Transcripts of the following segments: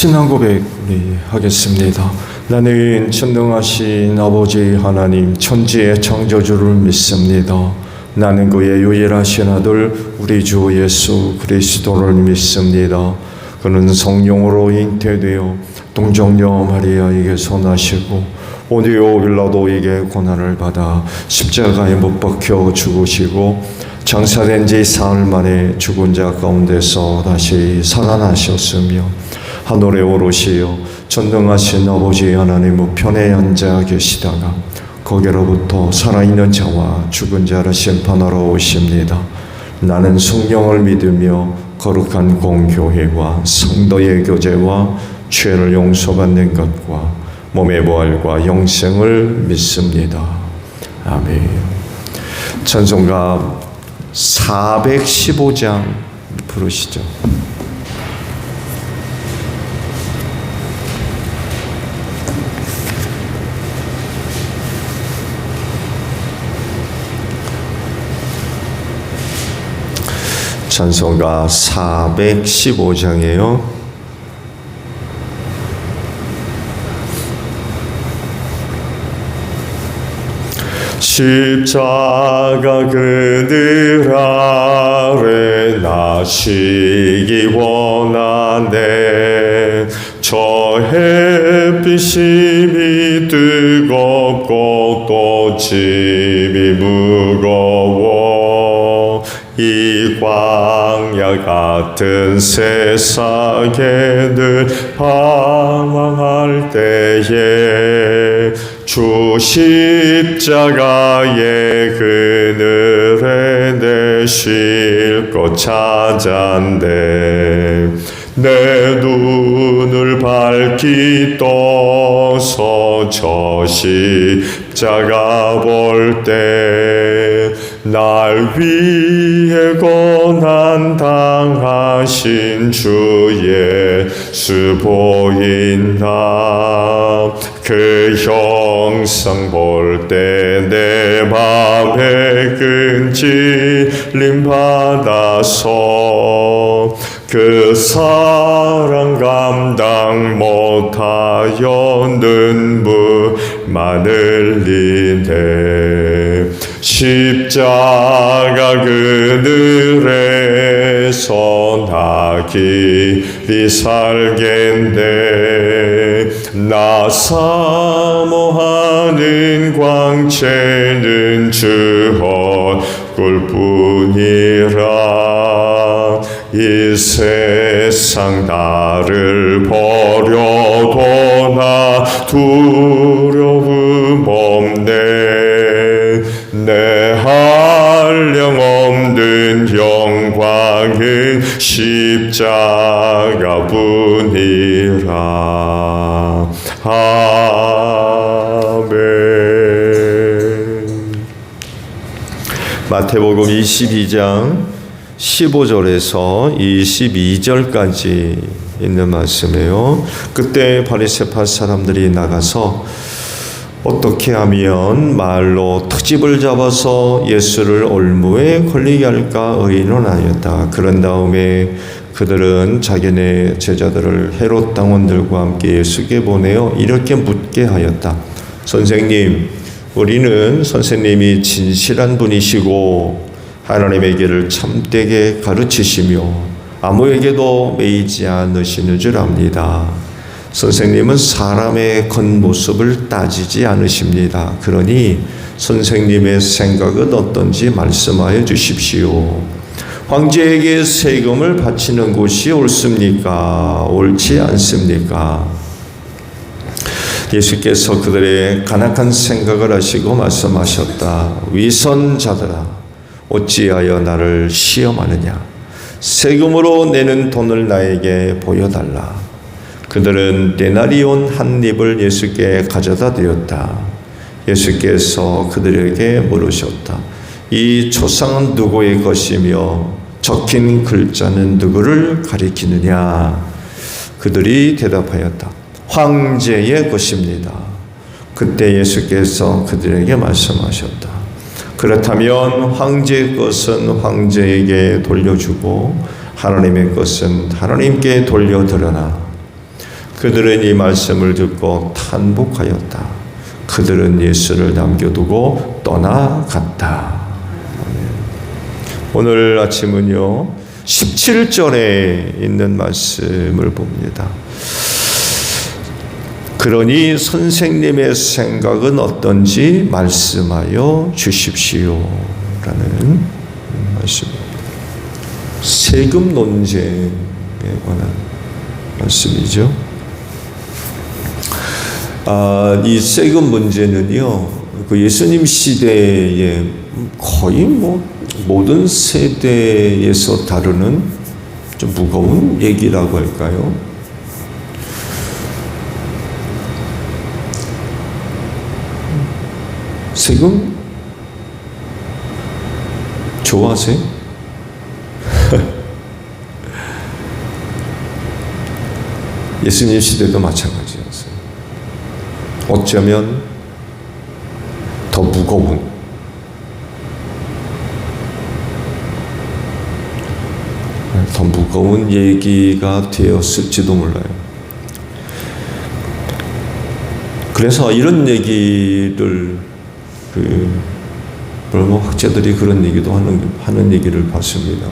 신앙 고백 우리 하겠습니다. 나는 전능하신 아버지 하나님 천지의 창조주를 믿습니다. 나는 그의 유일하신 아들 우리 주 예수 그리스도를 믿습니다. 그는 성령으로 잉태되어 동정녀 마리아에게서 나시고 본디오 빌라도에게 고난을 받아 십자가에 못 박혀 죽으시고 장사된 지 사흘 만에 죽은 자 가운데서 다시 살아나셨으며 하늘에 오르시어 전능하신 아버지 하나님 우편에 앉아 계시다가 거기로부터 살아있는 자와 죽은 자를 심판하러 오십니다. 나는 성령을 믿으며 거룩한 공교회와 성도의 교제와 죄를 용서받는 것과 몸의 부활과 영생을 믿습니다. 아멘. 찬송가 415장 부르시죠. 찬송가 415장이에요. 십자가 그늘 아래 나시기 원하네. 저 햇빛이 뜨겁고 또 짐이 무거워 이 광야 같은 세상에 늘 방황할 때에 주 십자가의 그늘에 내 쉴 곳 찾았네. 내 눈을 밝히 떠서 저 십자가 볼 때 날 위해 고난 당하신 주 예수 보인다. 그 형상 볼 때 내 맘에 끈질림 받아서 그 사랑 감당 못하여 눈물만 흘리네. 십자가 그늘에서 나 길이 살겠네. 나 사모하는 광채는 주 얼굴뿐이라. 이 세상 나를 버려도 나 두려움 없네. 내 한량없는 영광은 십자가뿐이라. 아멘. 마태복음 22장 15절에서 22절까지 있는 말씀이에요. 그때 바리새파 사람들이 나가서 어떻게 하면 말로 트집을 잡아서 예수를 올무에 걸리게 할까 의논하였다. 그런 다음에 그들은 자기네 제자들을 헤롯 당원들과 함께 예수께 보내어 이렇게 묻게 하였다. 선생님, 우리는 선생님이 진실한 분이시고 하나님의 길을 참되게 가르치시며 아무에게도 매이지 않으시는 줄 압니다. 선생님은 사람의 겉모습을 따지지 않으십니다. 그러니 선생님의 생각은 어떤지 말씀하여 주십시오. 황제에게 세금을 바치는 곳이 옳습니까? 옳지 않습니까? 예수께서 그들의 간악한 생각을 아시고 말씀하셨다. 위선자들아, 어찌하여 나를 시험하느냐? 세금으로 내는 돈을 나에게 보여달라. 그들은 데나리온 한 입을 예수께 가져다 드렸다. 예수께서 그들에게 물으셨다. 이 초상은 누구의 것이며 적힌 글자는 누구를 가리키느냐? 그들이 대답하였다. 황제의 것입니다. 그때 예수께서 그들에게 말씀하셨다. 그렇다면 황제의 것은 황제에게 돌려주고 하나님의 것은 하나님께 돌려드려라. 그들은 이 말씀을 듣고 탄복하였다. 그들은 예수를 남겨두고 떠나갔다. 오늘 아침은요 17절에 있는 말씀을 봅니다. 그러니 선생님의 생각은 어떤지 말씀하여 주십시오 라는 말씀입니다. 세금 논쟁에 관한 말씀이죠. 이 세금 문제는요 그 예수님 시대에 거의 모든 세대에서 다루는 좀 무거운 얘기라고 할까요? 세금 좋아하세요? 예수님 시대도 마찬가지였어요. 어쩌면 더 무거운 얘기가 되었을지도 몰라요. 그래서 이런 얘기를 학자들이 그런 얘기도 하는 얘기를 봤습니다.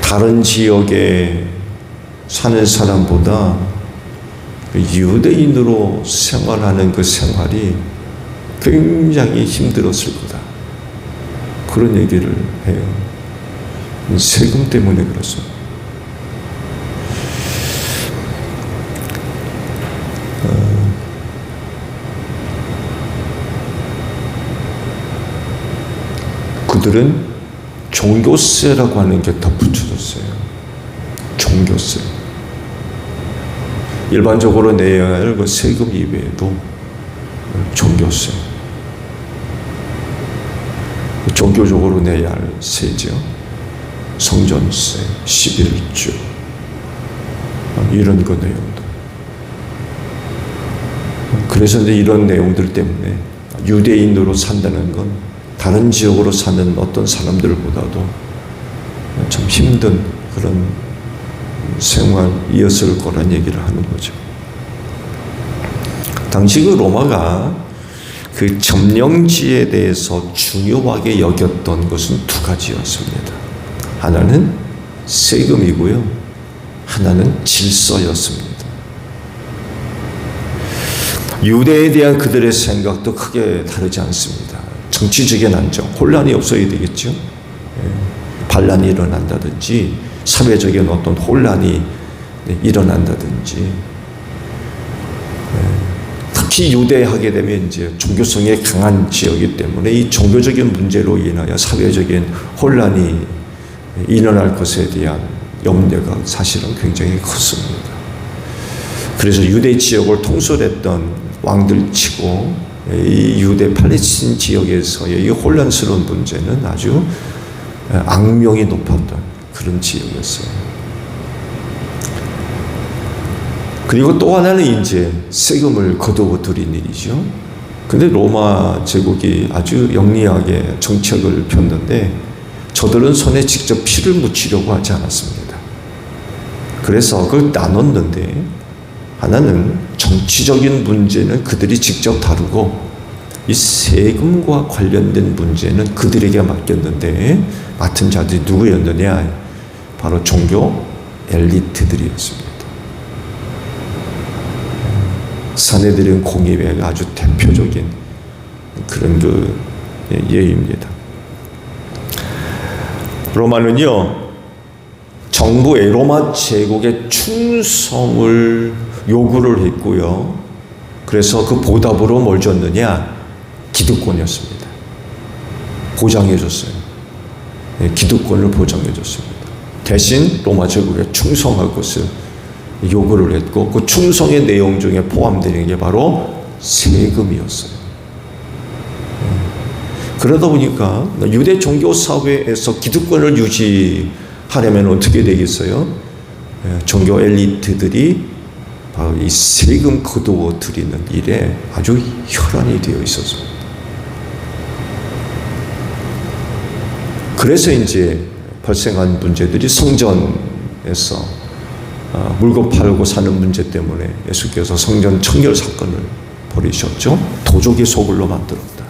다른 지역에 사는 사람보다 유대인으로 생활하는 그 생활이 굉장히 힘들었을 거다. 그런 얘기를 해요. 세금 때문에 그렇습니다. 그들은 종교세라고 하는 게 덧붙여졌어요. 종교세. 일반적으로 내야 할 그 세금 이외에도 종교세. 종교적으로 내야 할 세죠. 성전세, 11조 이런 그 내용들. 그래서 이제 이런 내용들 때문에 유대인으로 산다는 건 다른 지역으로 사는 어떤 사람들보다도 참 힘든 그런 생활이었을 거란 얘기를 하는 거죠. 당시 그 로마가 그 점령지에 대해서 중요하게 여겼던 것은 두 가지였습니다. 하나는 세금이고요. 하나는 질서였습니다. 유대에 대한 그들의 생각도 크게 다르지 않습니다. 정치적인 안정, 혼란이 없어야 되겠죠. 반란이 일어난다든지 사회적인 어떤 혼란이 일어난다든지 특히 유대하게 되면 이제 종교성이 강한 지역이기 때문에 이 종교적인 문제로 인하여 사회적인 혼란이 일어날 것에 대한 염려가 사실은 굉장히 컸습니다. 그래서 유대 지역을 통솔했던 왕들 치고 이 유대 팔레스틴 지역에서의 이 혼란스러운 문제는 아주 악명이 높았던 그런 지역이었어요. 그리고 또 하나는 이제 세금을 거두어 들인 일이죠. 근데 로마 제국이 아주 영리하게 정책을 폈는데 저들은 손에 직접 피를 묻히려고 하지 않았습니다. 그래서 그걸 나눴는데 하나는 정치적인 문제는 그들이 직접 다루고 이 세금과 관련된 문제는 그들에게 맡겼는데 맡은 자들이 누구였느냐? 바로 종교 엘리트들이었습니다. 사내들은 공의회가 아주 대표적인 그런 그 예입니다. 로마는요, 정부의 로마 제국의 충성을 요구를 했고요. 그래서 그 보답으로 뭘 줬느냐? 기득권이었습니다. 보장해줬어요. 기득권을 보장해줬습니다. 대신 로마 제국에 충성할 것을 요구를 했고 그 충성의 내용 중에 포함되는 게 바로 세금이었어요. 그러다 보니까 유대 종교 사회에서 기득권을 유지하려면 어떻게 되겠어요? 종교 엘리트들이 바로 이 세금 거두어 들이는 일에 아주 혈안이 되어 있었습니다. 그래서 이제 발생한 문제들이 성전에서 물고 팔고 사는 문제 때문에 예수께서 성전 청결 사건을 벌이셨죠. 도적의 소굴로 만들었다.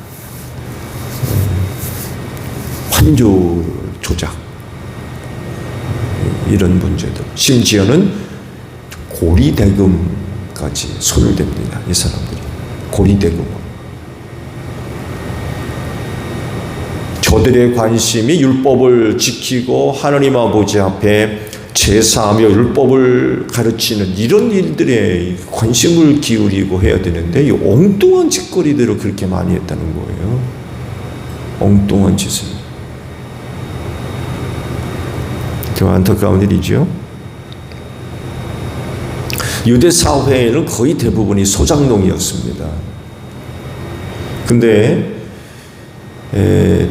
환주 조작, 이런 문제들, 심지어는 고리대금까지 손을 댑니다. 이 사람들이 고리대금. 저들의 관심이 율법을 지키고 하나님 아버지 앞에 제사하며 율법을 가르치는 이런 일들에 관심을 기울이고 해야 되는데 이 엉뚱한 짓거리들을 그렇게 많이 했다는 거예요. 엉뚱한 짓을. 좀 안타까운 일이죠. 유대 사회에는 거의 대부분이 소장농이었습니다. 근데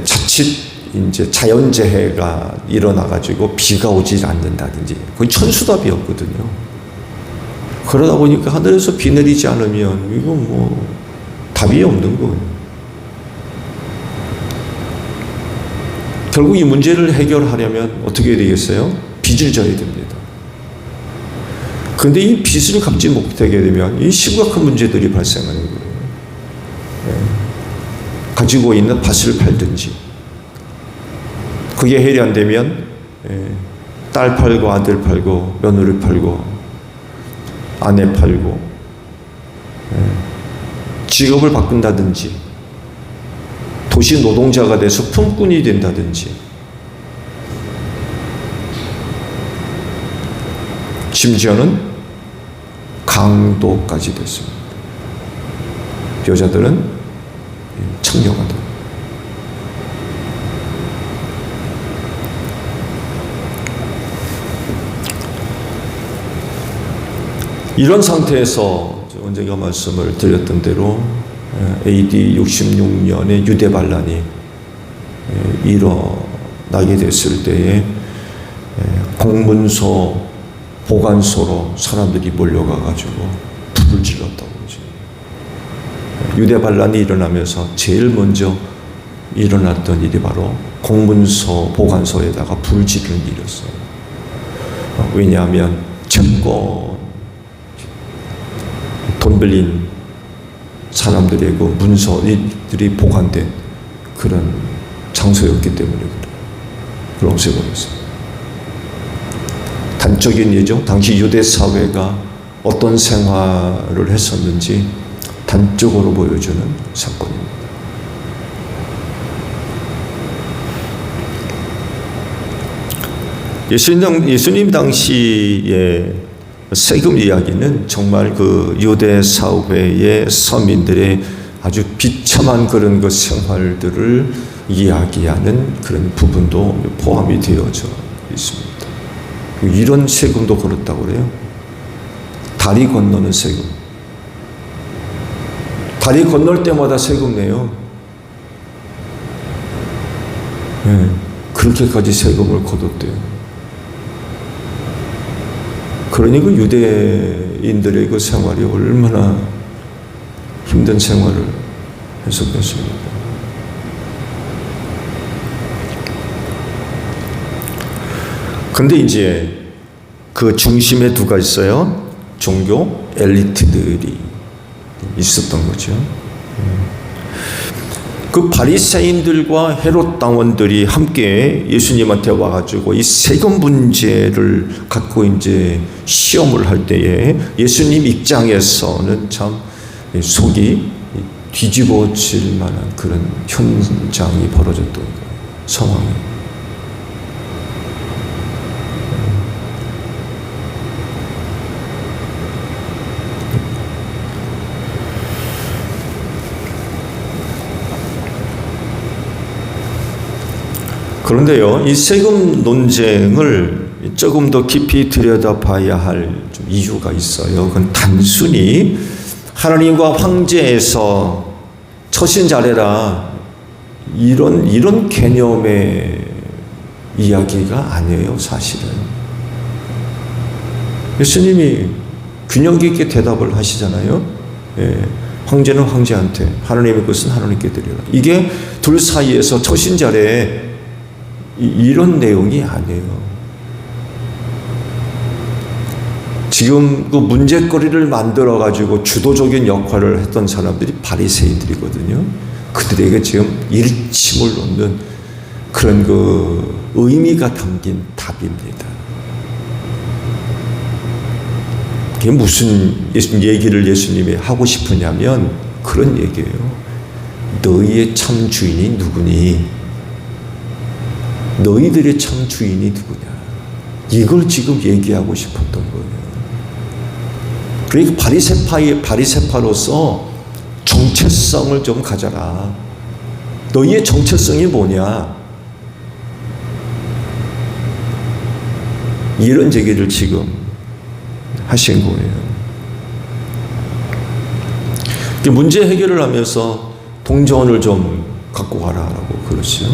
자칫 이제 자연재해가 일어나가지고 비가 오지 않는다든지 거의 천수답이었거든요. 그러다 보니까 하늘에서 비 내리지 않으면 이건 뭐 답이 없는 거예요. 결국 이 문제를 해결하려면 어떻게 해야 되겠어요? 빚을 져야 됩니다. 그런데 이 빚을 갚지 못하게 되면 이 심각한 문제들이 발생하는 거예요. 가지고 있는 밭을 팔든지, 그게 해결이 안 되면 딸 팔고 아들 팔고 며느리 팔고 아내 팔고 직업을 바꾼다든지 도시 노동자가 돼서 품꾼이 된다든지, 심지어는 강도까지 됐습니다. 여자들은 청녀가 됩니다. 이런 상태에서 언젠가 말씀을 드렸던 대로 AD 66년에 유대 반란이 일어나게 됐을 때에 공문서 보관소로 사람들이 몰려가 가지고 불을 질렀다고 그러죠. 유대 반란이 일어나면서 제일 먼저 일어났던 일이 바로 공문서 보관소에다가 불 지르는 일이었어요. 왜냐하면 채권, 돈 빌린 사람들의 그 문서들이 보관된 그런 장소였기 때문에 그래요. 그걸 없애버렸어요. 단적인 예죠. 당시 유대 사회가 어떤 생활을 했었는지 단적으로 보여주는 사건입니다. 예수님 당시에 세금 이야기는 정말 그 유대 사회의 서민들의 아주 비참한 그런 그 생활들을 이야기하는 그런 부분도 포함이 되어져 있습니다. 이런 세금도 그렇다고 그래요. 다리 건너는 세금. 다리 건널 때마다 세금 내요. 네, 그렇게까지 세금을 거뒀대요. 그러니 그 유대인들의 그 생활이 얼마나 힘든 생활을 했었겠습니까? 근데 이제 그 중심에 누가 있어요? 종교 엘리트들이 있었던 거죠. 그 바리새인들과 헤롯 당원들이 함께 예수님한테 와가지고 이 세금 문제를 갖고 이제 시험을 할 때에 예수님 입장에서는 참 속이 뒤집어질 만한 그런 현장이 벌어졌던 거예요. 상황이. 그런데요, 이 세금 논쟁을 조금 더 깊이 들여다봐야 할 좀 이유가 있어요. 그건 단순히 하나님과 황제에서 처신 잘해라 이런 개념의 이야기가 아니에요, 사실은. 예수님이 균형 깊게 대답을 하시잖아요. 예, 황제는 황제한테, 하나님의 것은 하나님께 드리라. 이게 둘 사이에서 처신 잘해 이런 내용이 아니에요. 지금 그 문제거리를 만들어가지고 주도적인 역할을 했던 사람들이 바리새인들이거든요. 그들에게 지금 일침을 놓는 그런 그 의미가 담긴 답입니다. 그게 무슨 얘기를 예수님이 하고 싶으냐면 그런 얘기예요. 너희의 참 주인이 누구니? 너희들의 참 주인이 누구냐? 이걸 지금 얘기하고 싶었던 거예요. 그러니까 바리새파로서 정체성을 좀 가져라. 너희의 정체성이 뭐냐? 이런 얘기를 지금 하신 거예요. 문제 해결을 하면서 동전을 좀 갖고 가라라고 그러시죠.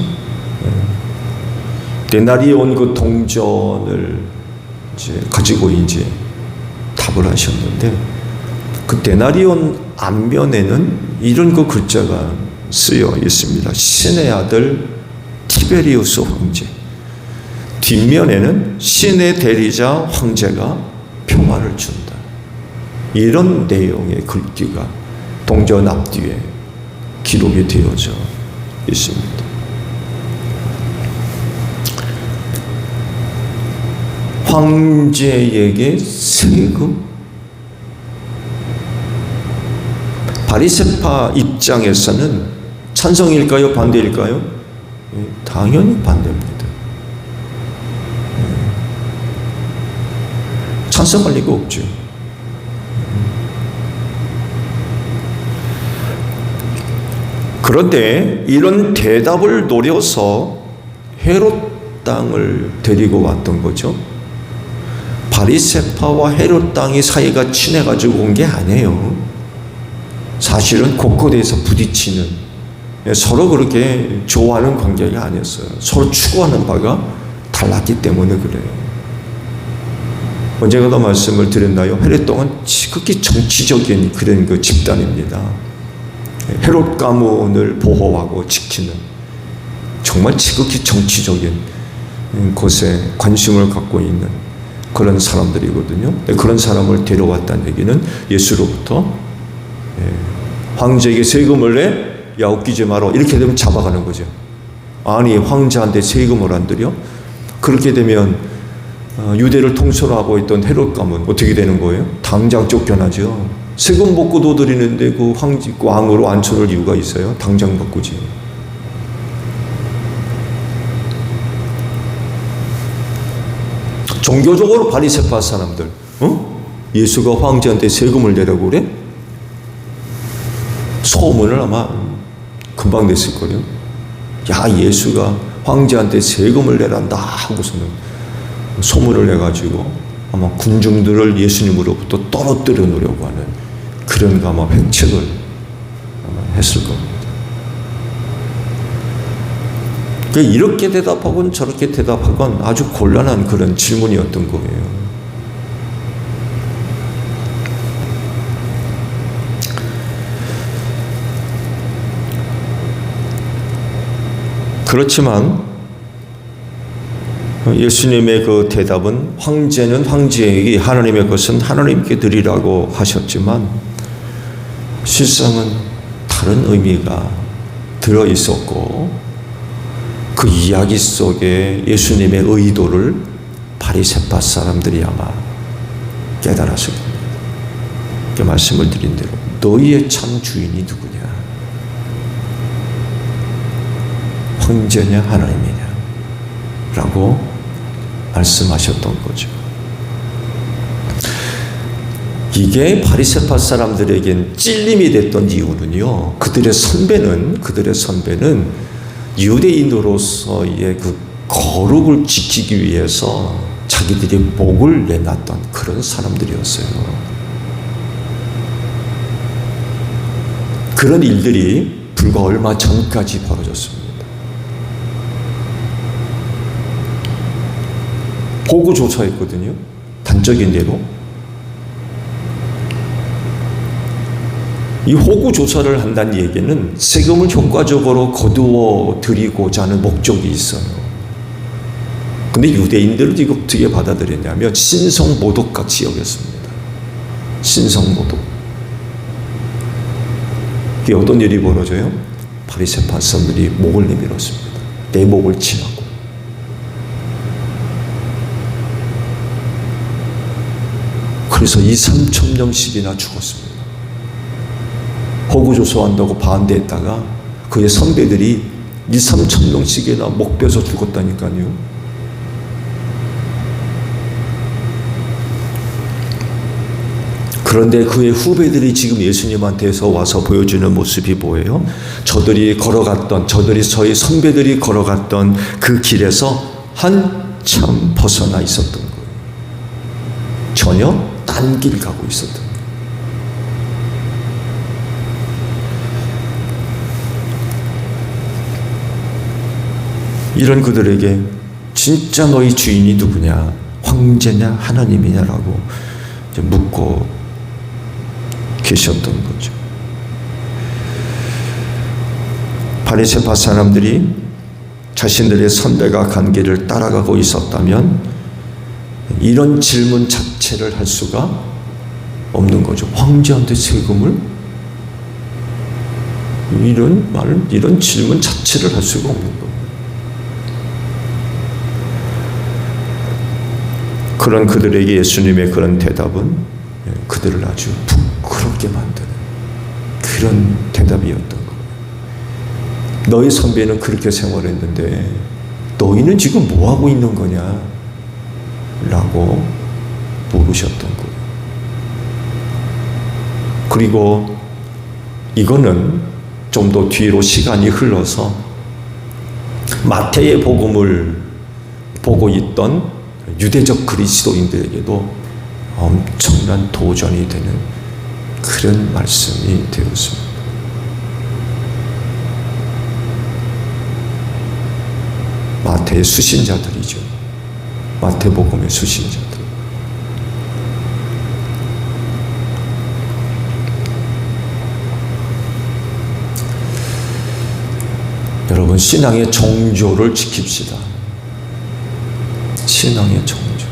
데나리온 그 동전을 이제 가지고 이제 답을 하셨는데 그 데나리온 앞면에는 이런 그 글자가 쓰여 있습니다. 신의 아들 티베리우스 황제. 뒷면에는 신의 대리자 황제가 평화를 준다. 이런 내용의 글귀가 동전 앞뒤에 기록이 되어져 있습니다. 황제에게 세금? 바리새파 입장에서는 찬성일까요? 반대일까요? 당연히 반대입니다. 찬성할 리가 없죠. 그런데 이런 대답을 노려서 헤롯 땅을 데리고 왔던 거죠. 바리새파와 헤롯 땅이 사이가 친해가지고 온 게 아니에요. 사실은 곳곳에서 부딪히는, 서로 그렇게 좋아하는 관계가 아니었어요. 서로 추구하는 바가 달랐기 때문에 그래요. 언젠가도 말씀을 드렸나요? 헤롯 땅은 지극히 정치적인 그런 그 집단입니다. 헤롯 가문을 보호하고 지키는 정말 지극히 정치적인 곳에 관심을 갖고 있는 그런 사람들이거든요. 그런 사람을 데려왔다는 얘기는 예수로부터 황제에게 세금을 내? 야, 웃기지 마라. 이렇게 되면 잡아가는 거죠. 아니, 황제한테 세금을 안 들여? 그렇게 되면 유대를 통솔 하고 있던 헤롯 가문 어떻게 되는 거예요? 당장 쫓겨나죠. 세금 못 거둬들이는데 그 왕으로 앉혀놓을 이유가 있어요? 당장 바꾸지. 종교적으로 바리새파 사람들, 예수가 황제한테 세금을 내라고 그래? 소문을 아마 금방 냈을 거예요. 야, 예수가 황제한테 세금을 내란다 하고서는 소문을 내가지고 아마 군중들을 예수님으로부터 떨어뜨려 놓으려고 하는 그런 아마 획책을 아마 했을 겁니다. 이렇게 대답하건 저렇게 대답하건 아주 곤란한 그런 질문이었던 거예요. 그렇지만 예수님의 그 대답은 황제는 황제에게 하나님의 것은 하나님께 드리라고 하셨지만 실상은 다른 의미가 들어있었고 그 이야기 속에 예수님의 의도를 바리새파 사람들이 아마 깨달았을 겁니다. 그 말씀을 드린 대로 너희의 참 주인이 누구냐? 황제냐 하나님이냐? 라고 말씀하셨던 거죠. 이게 바리새파 사람들에겐 찔림이 됐던 이유는요. 그들의 선배는 유대인으로서의 그 거룩을 지키기 위해서 자기들이 목을 내놨던 그런 사람들이었어요. 그런 일들이 불과 얼마 전까지 벌어졌습니다. 호구조사했거든요. 단적인 예로. 이 호구조사를 한다는 얘기는 세금을 효과적으로 거두어 드리고자 하는 목적이 있어요. 근데 유대인들은 이거 어떻게 받아들였냐면 신성모독같이 여겼습니다. 신성모독. 이게 어떤 일이 벌어져요? 바리새 바사들이 목을 내밀었습니다. 내 목을 치라고. 그래서 2,000~3,000명씩이나 죽었습니다. 호구조소한다고 반대했다가 그의 선배들이 2,000~3,000명씩이나 목 베서 죽었다니까요. 그런데 그의 후배들이 지금 예수님한테서 와서 보여주는 모습이 뭐예요? 저들이 저희 선배들이 걸어갔던 그 길에서 한참 벗어나 있었던 거예요. 전혀 딴 길 가고 있었던 거예요. 이런 그들에게 진짜 너희 주인이 누구냐? 황제냐? 하나님이냐라고 묻고 계셨던 거죠. 바리새파 사람들이 자신들의 선배가 간 길을 따라가고 있었다면 이런 질문 자체를 할 수가 없는 거죠. 황제한테 세금을? 이런 질문 자체를 할 수가 없는 거예요. 그런 그들에게 예수님의 그런 대답은 그들을 아주 부끄럽게 만드는 그런 대답이었던 거예요. 너희 선배는 그렇게 생활했는데 너희는 지금 뭐 하고 있는 거냐? 라고 물으셨던 거예요. 그리고 이거는 좀 더 뒤로 시간이 흘러서 마태의 복음을 보고 있던 유대적 그리스도인들에게도 엄청난 도전이 되는 그런 말씀이 되었습니다. 마태의 수신자들이죠. 마태복음의 수신자들. 여러분, 신앙의 정조를 지킵시다. 신앙의 정조.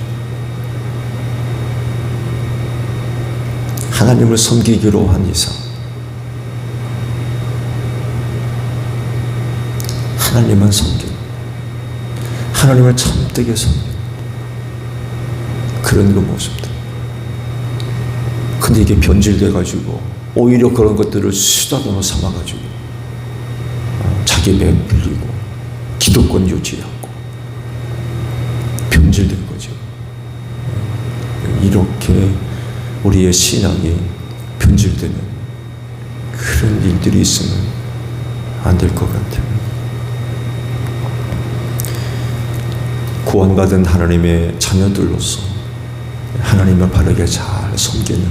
하나님을 섬기기로 한 이상 하나님만 섬기고 하나님을 참되게 섬기고 그런 그 모습들. 근데 이게 변질돼가지고 오히려 그런 것들을 수다로 삼아가지고 자기 배 불리고 기득권 유지하고 변질된 거죠. 이렇게 우리의 신앙이 변질되는 그런 일들이 있으면 안 될 것 같아요. 구원받은 하나님의 자녀들로서 하나님을 바르게 잘 섬기는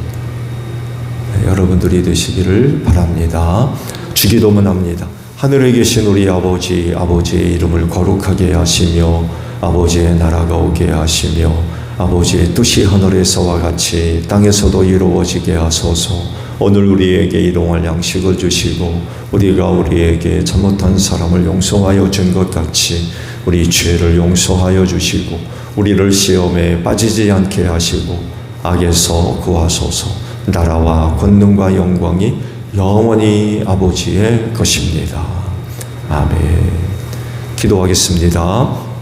여러분들이 되시기를 바랍니다. 주기도문 합니다. 하늘에 계신 우리 아버지, 아버지의 이름을 거룩하게 하시며 아버지의 나라가 오게 하시며 아버지의 뜻이 하늘에서와 같이 땅에서도 이루어지게 하소서. 오늘 우리에게 일용할 양식을 주시고 우리가 우리에게 잘못한 사람을 용서하여 준 것 같이 우리 죄를 용서하여 주시고 우리를 시험에 빠지지 않게 하시고 악에서 구하소서. 나라와 권능과 영광이 영원히 아버지의 것입니다. 아멘. 기도하겠습니다.